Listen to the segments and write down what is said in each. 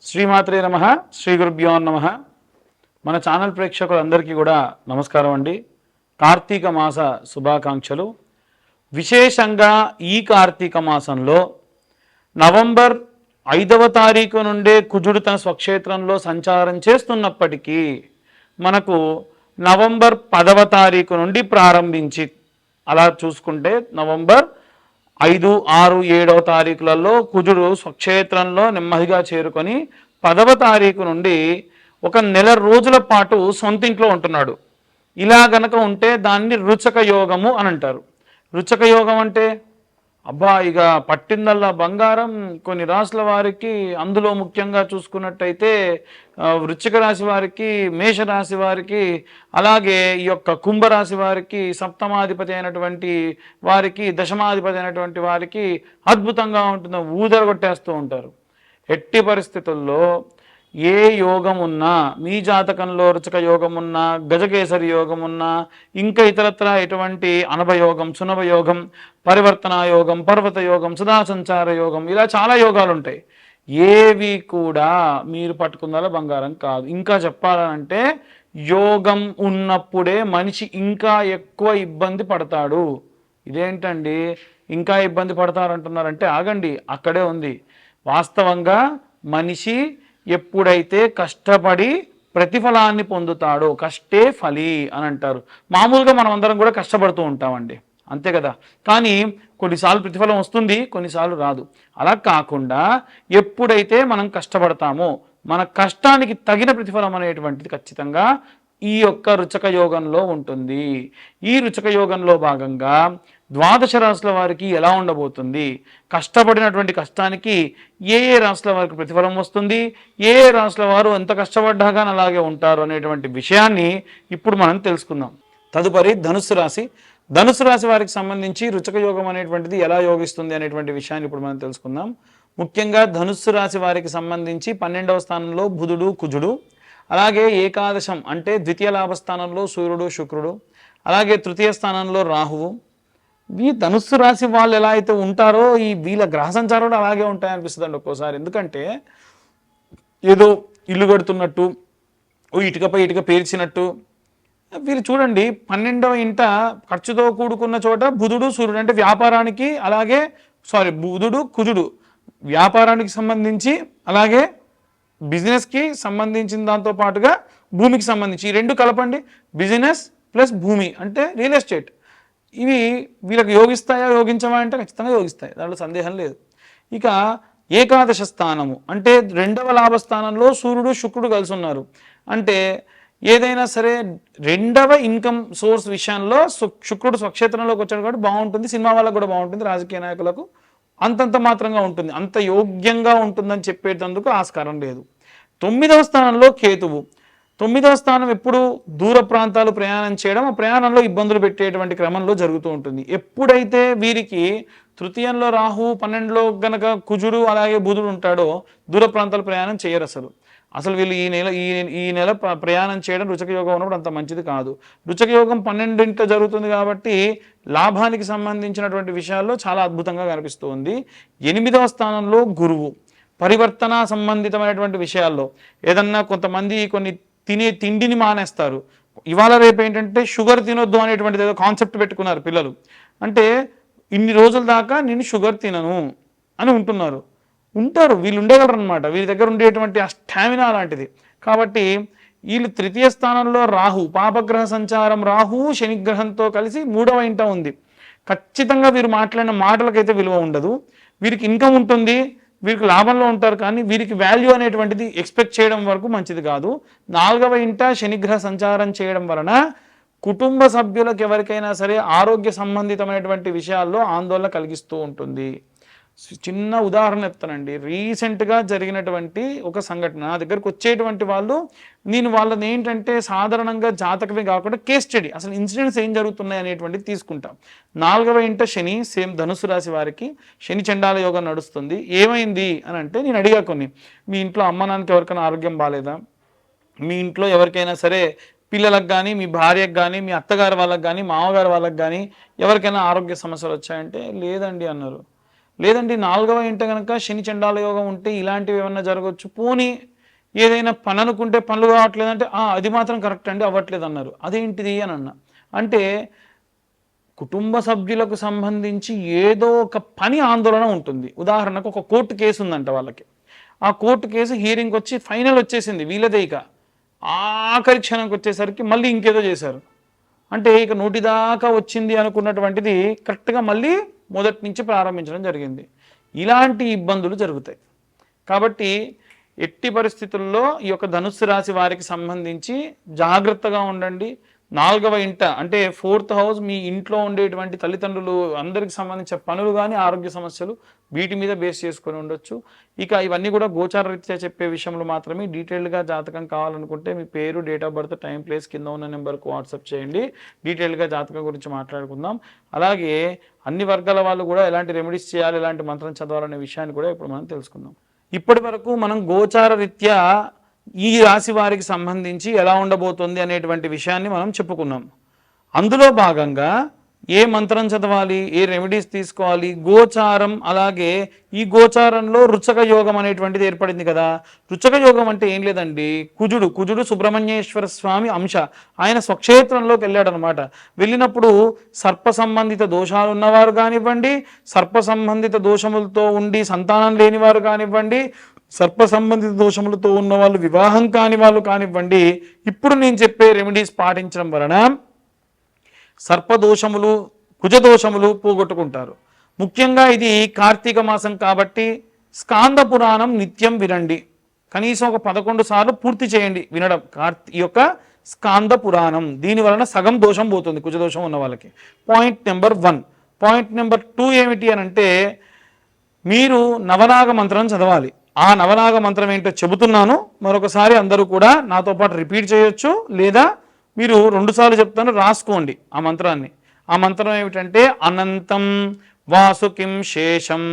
శ్రీమాత్రే నమః శ్రీ గురుభ్యో నమః. మన ఛానల్ ప్రేక్షకులందరికీ కూడా నమస్కారం అండి. కార్తీక మాస శుభాకాంక్షలు. విశేషంగా ఈ కార్తీక మాసంలో నవంబర్ 5వ తారీఖు నుండే కుజుడు తన స్వక్షేత్రంలో సంచారం చేస్తున్నప్పటికీ మనకు నవంబర్ 10వ తారీఖు నుండి ప్రారంభించి అలా చూసుకుంటే నవంబర్ 5, 6, 7వ తారీఖులలో కుజుడు స్వక్షేత్రంలో నెమ్మదిగా చేరుకొని 10వ తారీఖు నుండి ఒక నెల రోజుల పాటు సొంతింట్లో ఉంటున్నాడు. ఇలా గనక ఉంటే దాన్ని రుచక యోగము అని అంటారు. రుచక యోగం అంటే అబ్బా ఇక పట్టిందల్లా బంగారం. కొన్ని రాశుల వారికి అందులో ముఖ్యంగా చూసుకున్నట్టయితే వృశ్చిక రాశి వారికి, మేషరాశి వారికి, అలాగే ఈ యొక్క కుంభరాశి వారికి, సప్తమాధిపతి అయినటువంటి వారికి, దశమాధిపతి అయినటువంటి వారికి అద్భుతంగా ఉంటుంది. ఊదరగొట్టేస్తూ ఉంటారు. ఎట్టి పరిస్థితుల్లో ఏ యోగం ఉన్నా, మీ జాతకంలో రుచక యోగం ఉన్నా, గజకేసరి యోగం ఉన్నా, ఇంకా ఇతరత్ర ఎటువంటి అనభయోగం, సునభయోగం, పరివర్తన యోగం, పర్వత యోగం, సదాసంచార యోగం, ఇలా చాలా యోగాలు ఉంటాయి. ఏవి కూడా మీరు పట్టుకున్నారా బంగారం కాదు. ఇంకా చెప్పాలంటే యోగం ఉన్నప్పుడే మనిషి ఇంకా ఎక్కువ ఇబ్బంది పడతాడు. ఇదేంటండి ఇంకా ఇబ్బంది పడతారంటున్నారంటే ఆగండి, అక్కడే ఉంది. వాస్తవంగా మనిషి ఎప్పుడైతే కష్టపడి ప్రతిఫలాన్ని పొందుతాడో, కష్టే ఫలి అని అంటారు. మామూలుగా మనం అందరం కూడా కష్టపడుతూ ఉంటామండి, అంతే కదా. కానీ కొన్నిసార్లు ప్రతిఫలం వస్తుంది, కొన్నిసార్లు రాదు. అలా కాకుండా ఎప్పుడైతే మనం కష్టపడతామో మన కష్టానికి తగిన ప్రతిఫలం అనేటువంటిది ఖచ్చితంగా ఈ యొక్క రుచక యోగంలో ఉంటుంది. ఈ రుచక యోగంలో భాగంగా ద్వాదశ రాశుల వారికి ఎలా ఉండబోతుంది, కష్టపడినటువంటి కష్టానికి ఏ ఏ రాశుల వారికి ప్రతిఫలం వస్తుంది, ఏ ఏ రాశుల వారు ఎంత కష్టపడ్డాగా అలాగే ఉంటారు అనేటువంటి విషయాన్ని ఇప్పుడు మనం తెలుసుకుందాం. తదుపరి ధనుస్సు రాశి. ధనుస్సు రాశి వారికి సంబంధించి రుచక యోగం అనేటువంటిది ఎలా యోగిస్తుంది అనేటువంటి విషయాన్ని ఇప్పుడు మనం తెలుసుకుందాం. ముఖ్యంగా ధనుస్సు రాశి వారికి సంబంధించి 12వ స్థానంలో బుధుడు, కుజుడు, అలాగే ఏకాదశం అంటే ద్వితీయ లాభస్థానంలో సూర్యుడు, శుక్రుడు, అలాగే తృతీయ స్థానంలో రాహువు. ఈ ధనుస్సు రాశి వాళ్ళు ఎలా అయితే ఉంటారో ఈ వీళ్ళ గ్రహ సంచారం కూడా అలాగే ఉంటాయనిపిస్తుంది అండి ఒక్కోసారి. ఎందుకంటే ఏదో ఇల్లు కడుతున్నట్టు, ఇటుకపై ఇటుక పేర్చినట్టు. వీళ్ళు చూడండి 12వ ఇంట ఖర్చుతో కూడుకున్న చోట బుధుడు, సూర్యుడు అంటే వ్యాపారానికి, అలాగే బుధుడు, కుజుడు వ్యాపారానికి సంబంధించి, అలాగే బిజినెస్కి సంబంధించిన దాంతో పాటుగా భూమికి సంబంధించి ఈ రెండు కలపండి. బిజినెస్ ప్లస్ భూమి అంటే రియల్ ఎస్టేట్. ఇవి వీళ్ళకి యోగిస్తాయా, యోగించవా అంటే ఖచ్చితంగా యోగిస్తాయి, దాంట్లో సందేహం లేదు. ఇక ఏకాదశ స్థానము అంటే 2వ లాభస్థానంలో సూర్యుడు, శుక్రుడు కలిసి ఉన్నారు. అంటే ఏదైనా సరే 2వ ఇన్కమ్ సోర్స్ విషయంలో శుక్రుడు స్వక్షేత్రంలోకి వచ్చాడు కాబట్టి బాగుంటుంది. సినిమా వాళ్ళకు కూడా బాగుంటుంది, రాజకీయ నాయకులకు అంతంత మాత్రంగా ఉంటుంది. అంత యోగ్యంగా ఉంటుందని చెప్పేటందుకు ఆస్కారం లేదు. 9వ స్థానంలో కేతువు. 9వ స్థానం ఎప్పుడు దూర ప్రాంతాలు ప్రయాణం చేయడం, ఆ ప్రయాణంలో ఇబ్బందులు పెట్టేటువంటి క్రమంలో జరుగుతూ ఉంటుంది. ఎప్పుడైతే వీరికి తృతీయంలో రాహు, 12లో గనక కుజుడు, అలాగే బుధుడు ఉంటాడో దూర ప్రాంతాలు ప్రయాణం చేయరు. అసలు వీళ్ళు ఈ నెల ప్రయాణం చేయడం రుచక యోగం ఉన్నప్పుడు అంత మంచిది కాదు. రుచక యోగం 12 జరుగుతుంది కాబట్టి లాభానికి సంబంధించినటువంటి విషయాల్లో చాలా అద్భుతంగా కనిపిస్తూ ఉంది. 8వ స్థానంలో గురువు. పరివర్తన సంబంధితమైనటువంటి విషయాల్లో ఏదన్నా కొంతమంది కొన్ని తినే తిండిని మానేస్తారు. ఇవాళ రేపు ఏంటంటే షుగర్ తినొద్దు అనేటువంటిది ఏదో కాన్సెప్ట్ పెట్టుకున్నారు పిల్లలు. అంటే ఇన్ని రోజుల దాకా నేను షుగర్ తినను అని ఉంటారు. వీళ్ళు ఉండగలరు అనమాట. వీరి దగ్గర ఉండేటువంటి ఆ స్టామినా అలాంటిది. కాబట్టి వీళ్ళు తృతీయ స్థానంలో రాహు, పాపగ్రహ సంచారం, రాహు శనిగ్రహంతో కలిసి 3వ ఇంట ఉంది. ఖచ్చితంగా వీరు మాట్లాడిన మాటలకైతే విలువ ఉండదు. వీరికి ఇన్కమ్ ఉంటుంది, వీరికి లాభంలో ఉంటారు, కానీ వీరికి వాల్యూ అనేటువంటిది ఎక్స్పెక్ట్ చేయడం వరకు మంచిది కాదు. 4వ ఇంట శనిగ్రహ సంచారం చేయడం వలన కుటుంబ సభ్యులకు ఎవరికైనా సరే ఆరోగ్య సంబంధితమైనటువంటి విషయాల్లో ఆందోళన కలిగిస్తూ ఉంటుంది. చిన్న ఉదాహరణ చెప్తానండి. రీసెంట్గా జరిగినటువంటి ఒక సంఘటన, నా దగ్గరకు వచ్చేటువంటి వాళ్ళు నేను వాళ్ళని ఏంటంటే సాధారణంగా జాతకమే కాకుండా కేస్ స్టడీ, అసలు ఇన్సిడెంట్స్ ఏం జరుగుతున్నాయి అనేటువంటిది తీసుకుంటాం. 4వ ఇంట శని, సేమ్ ధనుసు రాశి వారికి శని చండాల యోగం నడుస్తుంది. ఏమైంది అని అంటే నేను అడిగా కొన్ని, మీ ఇంట్లో అమ్మ నాన్నకి ఎవరికైనా ఆరోగ్యం బాగాలేదా, మీ ఇంట్లో ఎవరికైనా సరే పిల్లలకు కానీ, మీ భార్యకు కానీ, మీ అత్తగారి వాళ్ళకి కానీ, మామగారు వాళ్ళకి కానీ ఎవరికైనా ఆరోగ్య సమస్యలు వచ్చాయంటే లేదండి అన్నారు. లేదండి 4వ ఇంట కనుక శని చండాల యోగం ఉంటే ఇలాంటివి ఏమన్నా జరగవచ్చు. పోనీ ఏదైనా పని అనుకుంటే పనులు కావట్లేదంటే అది మాత్రం కరెక్ట్ అండి, అవ్వట్లేదు అన్నారు. అదేంటిది అని అన్నా. అంటే కుటుంబ సభ్యులకు సంబంధించి ఏదో ఒక పని ఆందోళన ఉంటుంది. ఉదాహరణకు ఒక కోర్టు కేసు ఉందంట వాళ్ళకి. ఆ కోర్టు కేసు హియరింగ్కి వచ్చి ఫైనల్ వచ్చేసింది వీళ్ళదే. ఇక ఆఖరి క్షణంకి వచ్చేసరికి మళ్ళీ ఇంకేదో చేశారు. అంటే ఇక నోటిదాకా వచ్చింది అనుకున్నటువంటిది కరెక్ట్గా మళ్ళీ మొదటి నుంచి ప్రారంభించడం జరిగింది. ఇలాంటి ఇబ్బందులు జరుగుతాయి. కాబట్టి ఎట్టి పరిస్థితుల్లో ఈ యొక్క ధనుస్సు రాశి వారికి సంబంధించి జాగ్రత్తగా ఉండండి. 4వ ఇంట అంటే 4th హౌస్ మీ ఇంట్లో ఉండేటువంటి తల్లిదండ్రులు అందరికి సంబంధించిన పనులు కానీ ఆరోగ్య సమస్యలు వీటి మీద బేస్ చేసుకొని ఉండొచ్చు. ఇక ఇవన్నీ కూడా గోచార రీత్యా చెప్పే విషయంలో మాత్రమే. డీటెయిల్డ్గా జాతకం కావాలనుకుంటే మీ పేరు, date of birth, time, place కింద ఉన్న నెంబర్కు వాట్సాప్ చేయండి. డీటెయిల్డ్గా జాతకం గురించి మాట్లాడుకుందాం. అలాగే అన్ని వర్గాల వాళ్ళు కూడా ఎలాంటి రెమెడీస్ చేయాలి, ఎలాంటి మంత్రం చదవాలనే విషయాన్ని కూడా ఇప్పుడు మనం తెలుసుకుందాం. ఇప్పటి వరకు మనం గోచార రీత్యా ఈ రాశి వారికి సంబంధించి ఎలా ఉండబోతుంది అనేటువంటి విషయాన్ని మనం చెప్పుకున్నాం. అందులో భాగంగా ఏ మంత్రం చదవాలి, ఏ రెమెడీస్ తీసుకోవాలి, గోచారం, అలాగే ఈ గోచారంలో రుచక యోగం అనేటువంటిది ఏర్పడింది కదా. రుచక యోగం అంటే ఏం లేదండి, కుజుడు సుబ్రహ్మణ్యేశ్వర స్వామి అంశ. ఆయన స్వక్షేత్రంలోకి వెళ్ళాడనమాట. వెళ్ళినప్పుడు సర్ప సంబంధిత దోషాలు ఉన్నవారు కానివ్వండి, సర్ప సంబంధిత దోషములతో ఉండి సంతానం లేనివారు కానివ్వండి, సర్ప సంబంధిత దోషములతో ఉన్న వాళ్ళు వివాహం కాని వాళ్ళు కానివ్వండి, ఇప్పుడు నేను చెప్పే రెమెడీస్ పాటించడం వలన సర్పదోషములు, కుజదోషములు పోగొట్టుకుంటారు. ముఖ్యంగా ఇది కార్తీక మాసం కాబట్టి స్కాంద పురాణం నిత్యం వినండి. కనీసం ఒక 11 సార్లు పూర్తి చేయండి వినడం ఈ యొక్క స్కాంద పురాణం. దీని వలన సగం దోషం పోతుంది కుజదోషం ఉన్న వాళ్ళకి. Point number 1. పాయింట్ నెంబర్ 2 ఏమిటి అని అంటే, మీరు నవనాగ మంత్రం చదవాలి. ఆ నవనాగ మంత్రం ఏంటో చెబుతున్నాను, మరొకసారి అందరూ కూడా నాతో పాటు రిపీట్ చేయొచ్చు, లేదా మీరు 2 సార్లు చెప్తాను, రాసుకోండి ఆ మంత్రాన్ని. ఆ మంత్రం ఏమిటంటే, అనంతం వాసుకిం శేషం,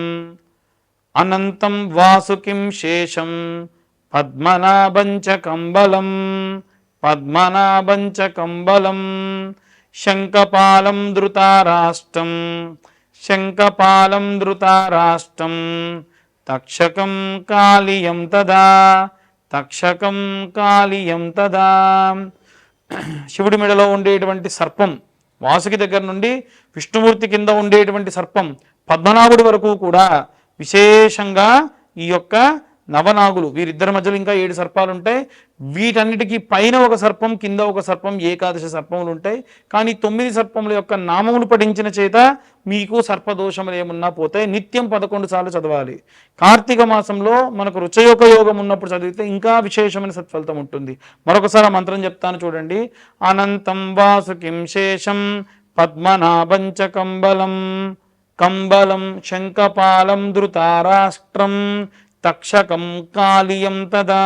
అనంతం వాసుకిం శేషం, పద్మనాభంచ కంబలం, పద్మనాభంచ కంబలం, శంఖపాలం ధృతారాష్టం, శంఖపాలం ధృతారాష్టం, తక్షకం కాళియం తదా, తక్షకం కాళియం తదా. శివుడి మెడలో ఉండేటువంటి సర్పం, వాసుకి దగ్గర నుండి విష్ణుమూర్తి కింద ఉండేటువంటి సర్పం, పద్మనాభుడి వరకు కూడా విశేషంగా ఈ యొక్క నవనాగులు, వీరిద్దరి మధ్యలో ఇంకా 7 సర్పాలు ఉంటాయి. వీటన్నిటికీ పైన ఒక సర్పం, కింద ఒక సర్పం, ఏకాదశి సర్పములు ఉంటాయి. కానీ 9 సర్పముల యొక్క నామములు పఠించిన చేత మీకు సర్పదోషములు ఏమున్నా పోతాయి. నిత్యం 11 సార్లు చదవాలి. కార్తీక మాసంలో మనకు రుచయోగ యోగం ఉన్నప్పుడు చదివితే ఇంకా విశేషమైన సత్ఫలితం ఉంటుంది. మరొకసారి ఆ మంత్రం చెప్తాను చూడండి. అనంతం వాసుకిం శేషం, పద్మనాభంచ కంబలం, కంబలం శంఖపాలం ధృతారాష్ట్రం, తక్షకం కాళియం తదా.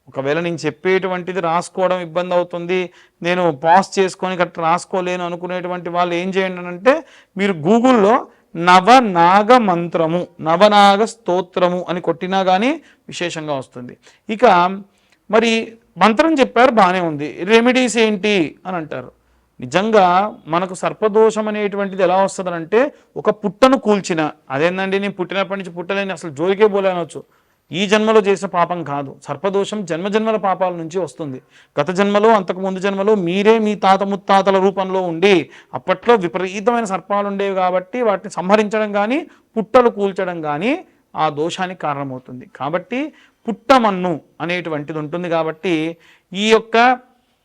ఒకవేళ నేను చెప్పేటువంటిది రాసుకోవడం ఇబ్బంది అవుతుంది, నేను పాస్ చేసుకొని గట్రా రాసుకోలేను అనుకునేటువంటి వాళ్ళు ఏం చేయండి అంటే, మీరు గూగుల్లో నవనాగ మంత్రము, నవనాగ స్తోత్రము అని కొట్టినా కానీ విశేషంగా వస్తుంది. ఇక మరి మంత్రం చెప్పారు, బాగానే ఉంది, రెమెడీస్ ఏంటి అని అంటారు. నిజంగా మనకు సర్పదోషం అనేటువంటిది ఎలా వస్తుందంటే, ఒక పుట్టను కూల్చిన, అదేందండి నేను పుట్టినప్పటి నుంచి పుట్టలేని, అసలు జోలికే పోలేనొచ్చు, ఈ జన్మలో చేసిన పాపం కాదు. సర్పదోషం జన్మజన్మల పాపాల నుంచి వస్తుంది. గత జన్మలో, అంతకు ముందు జన్మలో మీరే మీ తాత ముత్తాతల రూపంలో ఉండి, అప్పట్లో విపరీతమైన సర్పాలు ఉండేవి కాబట్టి వాటిని సంహరించడం కానీ పుట్టలు కూల్చడం కానీ ఆ దోషానికి కారణమవుతుంది. కాబట్టి పుట్టమన్ను అనేటువంటిది ఉంటుంది. కాబట్టి ఈ యొక్క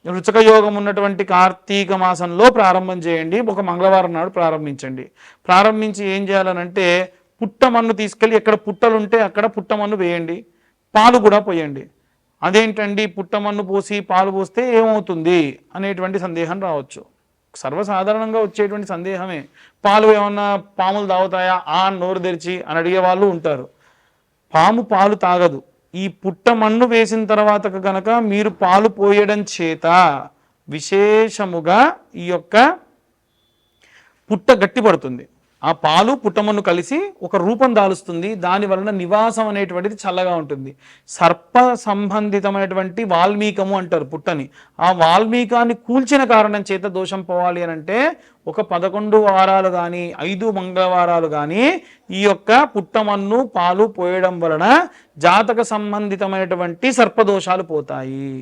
రుచక యోగం ఉన్నటువంటి కార్తీక మాసంలో ప్రారంభం చేయండి. ఒక మంగళవారం నాడు ప్రారంభించండి. ప్రారంభించి ఏం చేయాలనంటే, పుట్టమన్ను తీసుకెళ్ళి ఎక్కడ పుట్టలుంటే అక్కడ పుట్టమన్ను వేయండి, పాలు కూడా పోయండి. అదేంటండి పుట్టమన్ను పోసి పాలు పోస్తే ఏమవుతుంది అనేటువంటి సందేహం రావచ్చు. సర్వసాధారణంగా వచ్చేటువంటి సందేహమే. పాలు ఏమన్నా పాములు తాగుతాయా నోరు తెరిచి అని అడిగే వాళ్ళు ఉంటారు. పాలు తాగదు. ఈ పుట్టమన్ను వేసిన తర్వాత కనుక మీరు పాలు పోయడం చేత విశేషముగా ఈ యొక్క పుట్ట గట్టిపడుతుంది. ఆ పాలు పుట్టమన్ను కలిసి ఒక రూపం దాలుస్తుంది. దాని వలన నివాసం అనేటువంటిది చల్లగా ఉంటుంది. సర్ప సంబంధితమైనటువంటి వాల్మీకము అంటారు పుట్టని. ఆ వాల్మీకాన్ని కూల్చిన కారణం చేత దోషం పోవాలి అని అంటే ఒక 11 వారాలు కానీ 5 మంగళవారాలు కానీ ఈ యొక్క పుట్టమన్ను పాలు పోయడం వలన జాతక సంబంధితమైనటువంటి సర్పదోషాలు పోతాయి.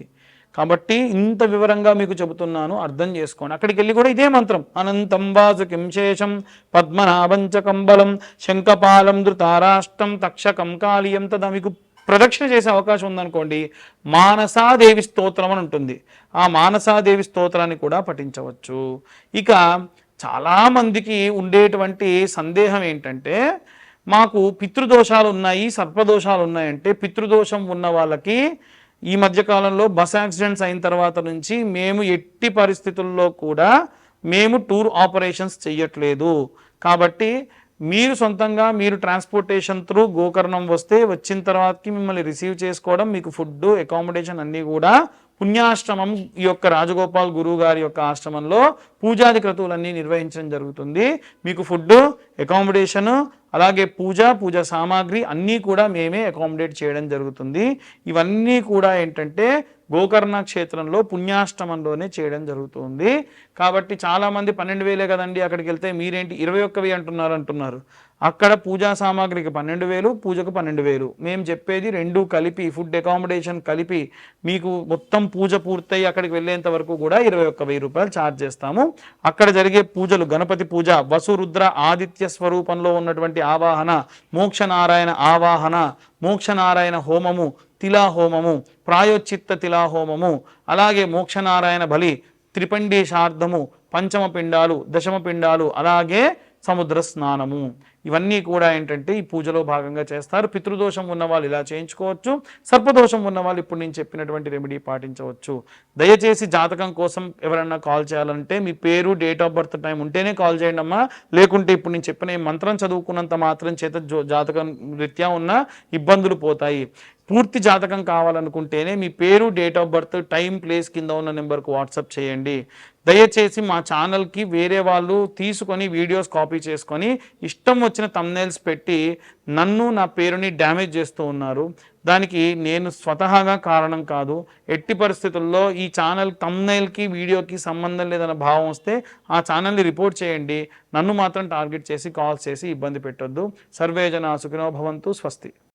కాబట్టి ఇంత వివరంగా మీకు చెబుతున్నాను, అర్థం చేసుకోండి. అక్కడికి వెళ్ళి కూడా ఇదే మంత్రం, అనంతం వాసుకిం శేషం పద్మనాభంచ కంబలం శంఖపాలం ధృతారాష్ట్రం తక్షకం కాళీయం తదా మీకు ప్రదక్షిణ చేసే అవకాశం ఉందనుకోండి, మానసాదేవి స్తోత్రం అని ఉంటుంది. ఆ మానసాదేవి స్తోత్రాన్ని కూడా పఠించవచ్చు. ఇక చాలామందికి ఉండేటువంటి సందేహం ఏంటంటే, మాకు పితృదోషాలు ఉన్నాయి, సర్పదోషాలు ఉన్నాయంటే, పితృదోషం ఉన్న వాళ్ళకి ఈ మధ్యకాలంలో బస్ యాక్సిడెంట్స్ అయిన తర్వాత నుంచి మేము ఎట్టి పరిస్థితుల్లో కూడా మేము టూర్ ఆపరేషన్స్ చెయ్యట్లేదు. కాబట్టి మీరు సొంతంగా మీరు ట్రాన్స్పోర్టేషన్ త్రూ గోకర్ణం వస్తే వచ్చిన తర్వాతకి మిమ్మల్ని రిసీవ్ చేసుకోవడం, మీకు ఫుడ్ అకామిడేషన్ అన్నీ కూడా పుణ్యాశ్రమం ఈ యొక్క రాజగోపాల్ గురువు గారి యొక్క ఆశ్రమంలో పూజాది క్రతువులన్నీ నిర్వహించడం జరుగుతుంది. మీకు ఫుడ్ అకామిడేషను అలాగే పూజ సామాగ్రి అన్నీ కూడా మేమే అకామిడేట్ చేయడం జరుగుతుంది. ఇవన్నీ కూడా ఏంటంటే గోకర్ణ క్షేత్రంలో పుణ్యాష్టమంలోనే చేయడం జరుగుతుంది. కాబట్టి చాలామంది 12,000 కదండి అక్కడికి వెళ్తే మీరేంటి 21,000 అంటున్నారు. అక్కడ పూజా సామాగ్రికి 12,000, పూజకు 12,000. మేము చెప్పేది రెండు కలిపి, ఫుడ్ అకామిడేషన్ కలిపి మీకు మొత్తం పూజ పూర్తయి అక్కడికి వెళ్ళేంత వరకు కూడా 21,000 రూపాయలు ఛార్జ్ చేస్తాము. అక్కడ జరిగే పూజలు గణపతి పూజ, వసురుద్ర ఆదిత్య స్వరూపంలో ఉన్నటువంటి ఆవాహన, మోక్షనారాయణ ఆవాహన, మోక్షనారాయణ హోమము, తిలా హోమము, ప్రాయోచిత్త తిలా హోమము, అలాగే మోక్షనారాయణ బలి, త్రిపండీశార్ధము, పంచమ పిండాలు, దశమ పిండాలు, అలాగే సముద్ర స్నానము, ఇవన్నీ కూడా ఏంటంటే ఈ పూజలో భాగంగా చేస్తారు. పితృదోషం ఉన్న వాళ్ళు ఇలా చేయించుకోవచ్చు. సర్పదోషం ఉన్న వాళ్ళు ఇప్పుడు నేను చెప్పినటువంటి రెమెడీ పాటించవచ్చు. దయచేసి జాతకం కోసం ఎవరన్నా కాల్ చేయాలంటే మీ పేరు, డేట్ ఆఫ్ బర్త్, టైం ఉంటేనే కాల్ చేయండి అమ్మా. లేకుంటే ఇప్పుడు నేను చెప్పిన ఈ మంత్రం చదువుకున్నంత మాత్రం చేత జాతకం రీత్యా ఉన్న ఇబ్బందులు పోతాయి. పూర్తి జాతకం కావాలనుకుంటేనే మీ పేరు, date of birth, time, place కింద ఉన్న నెంబర్కు వాట్సాప్ చేయండి. దయచేసి మా ఛానల్కి వేరే వాళ్ళు తీసుకొని వీడియోస్ కాపీ చేసుకొని ఇష్టం వచ్చిన థంబ్నెయిల్స్ పెట్టి నన్ను, నా పేరుని డ్యామేజ్ చేస్తూ ఉన్నారు. దానికి నేను స్వతహాగా కారణం కాదు. ఎట్టి పరిస్థితుల్లో ఈ ఛానల్ థంబ్నెయిల్కి వీడియోకి సంబంధం లేదన్న భావం వస్తే ఆ ఛానల్ని రిపోర్ట్ చేయండి. నన్ను మాత్రం టార్గెట్ చేసి కాల్స్ చేసి ఇబ్బంది పెట్టొద్దు. సర్వే జనా సుఖినో భవంతు. స్వస్తి.